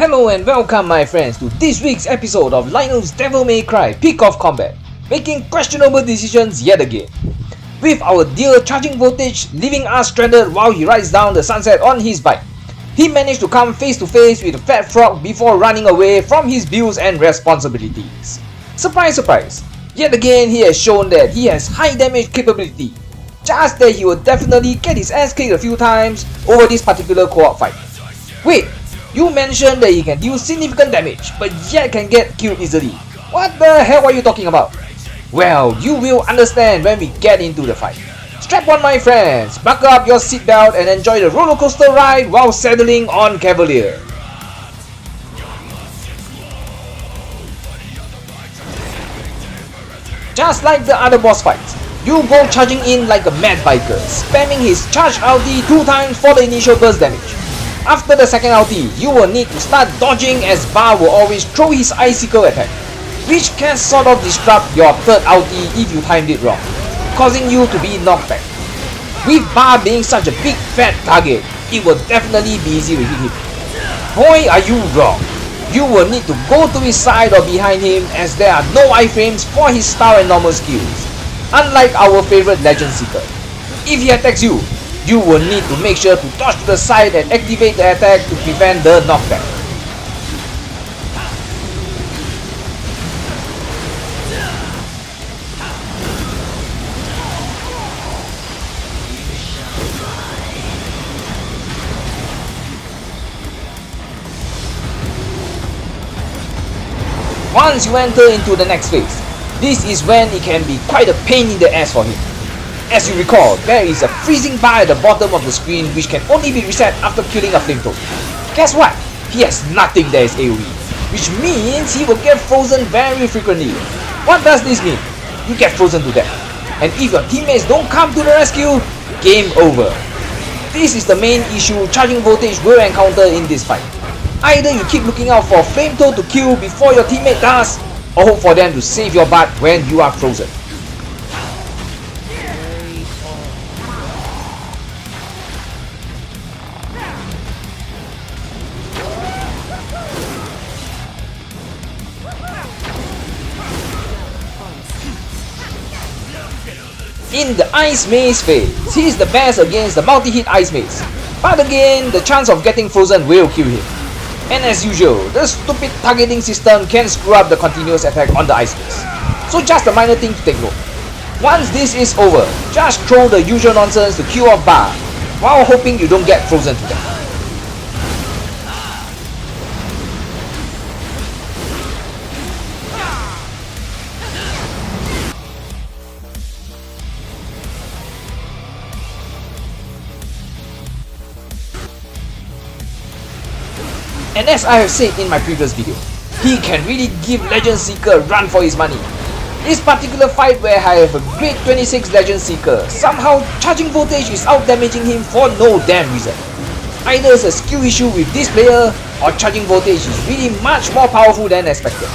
Hello and welcome my friends to this week's episode of Lionel's Devil May Cry Peak of Combat, making questionable decisions yet again. With our dear Charging Voltage leaving us stranded while he rides down the sunset on his bike, he managed to come face to face with the Fat Frog before running away from his bills and responsibilities. Surprise surprise, yet again he has shown that he has high damage capability, just that he will definitely get his ass kicked a few times over this particular co-op fight. Wait, you mentioned that he can deal significant damage, but yet can get killed easily. What the hell are you talking about? Well, you will understand when we get into the fight. Strap on my friends, buckle up your seatbelt and enjoy the roller coaster ride while saddling on Cavaliere. Just like the other boss fights, you go charging in like a mad biker, spamming his charge ulti 2 times for the initial burst damage. After the second ulti, you will need to start dodging as Baah will always throw his icicle attack, which can sort of disrupt your third ulti if you timed it wrong, causing you to be knocked back. With Baah being such a big fat target, it will definitely be easy to hit him. Boy, are you wrong. You will need to go to his side or behind him as there are no iframes for his star and normal skills, unlike our favorite Legend Seeker. If he attacks you, you will need to make sure to dodge to the side and activate the attack to prevent the knockback. Once you enter into the next phase, this is when it can be quite a pain in the ass for him. As you recall, there is a freezing bar at the bottom of the screen which can only be reset after killing a flamethrower. Guess what? He has nothing that is AoE, which means he will get frozen very frequently. What does this mean? You get frozen to death, and if your teammates don't come to the rescue, game over. This is the main issue Charging Voltage will encounter in this fight. Either you keep looking out for flamethrower to kill before your teammate does, or hope for them to save your butt when you are frozen. In the Ice Maze phase, he is the best against the multi-hit Ice Maze, but again, the chance of getting frozen will kill him. And as usual, the stupid targeting system can screw up the continuous attack on the Ice Maze. So just a minor thing to take note. Once this is over, just throw the usual nonsense to kill off Baah, while hoping you don't get frozen to death. And as I have said in my previous video, he can really give Legend Seeker a run for his money. This particular fight where I have a grade 26 Legend Seeker, somehow Charging Voltage is out damaging him for no damn reason. Either it's a skill issue with this player, or Charging Voltage is really much more powerful than expected.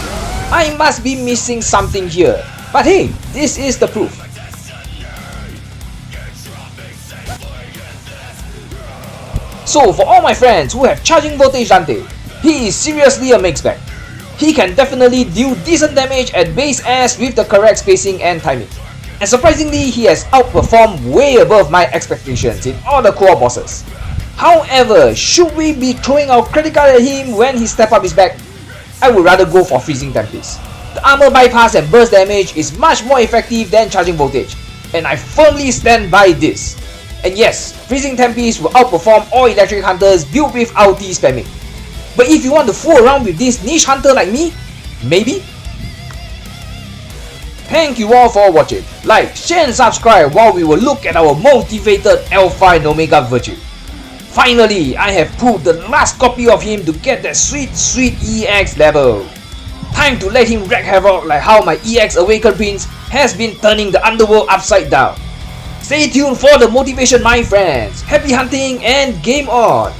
I must be missing something here, but hey, this is the proof. So for all my friends who have Charging Voltage Dante, he is seriously a mixed bag. He can definitely deal decent damage at base as with the correct spacing and timing. And surprisingly, he has outperformed way above my expectations in all the co-op bosses. However, should we be throwing our credit card at him when he step up his back? I would rather go for Freezing Tempest. The armor bypass and burst damage is much more effective than Charging Voltage, and I firmly stand by this. And yes, Freezing Tempest will outperform all electric hunters built with ulti spamming. But if you want to fool around with this niche hunter like me, maybe? Thank you all for watching. Like, share and subscribe while we will look at our motivated Alpha and Omega virtue. Finally, I have pulled the last copy of him to get that sweet EX level. Time to let him wreak havoc like how my EX Awakened Prince has been turning the underworld upside down. Stay tuned for the motivation, my friends. Happy hunting and game on!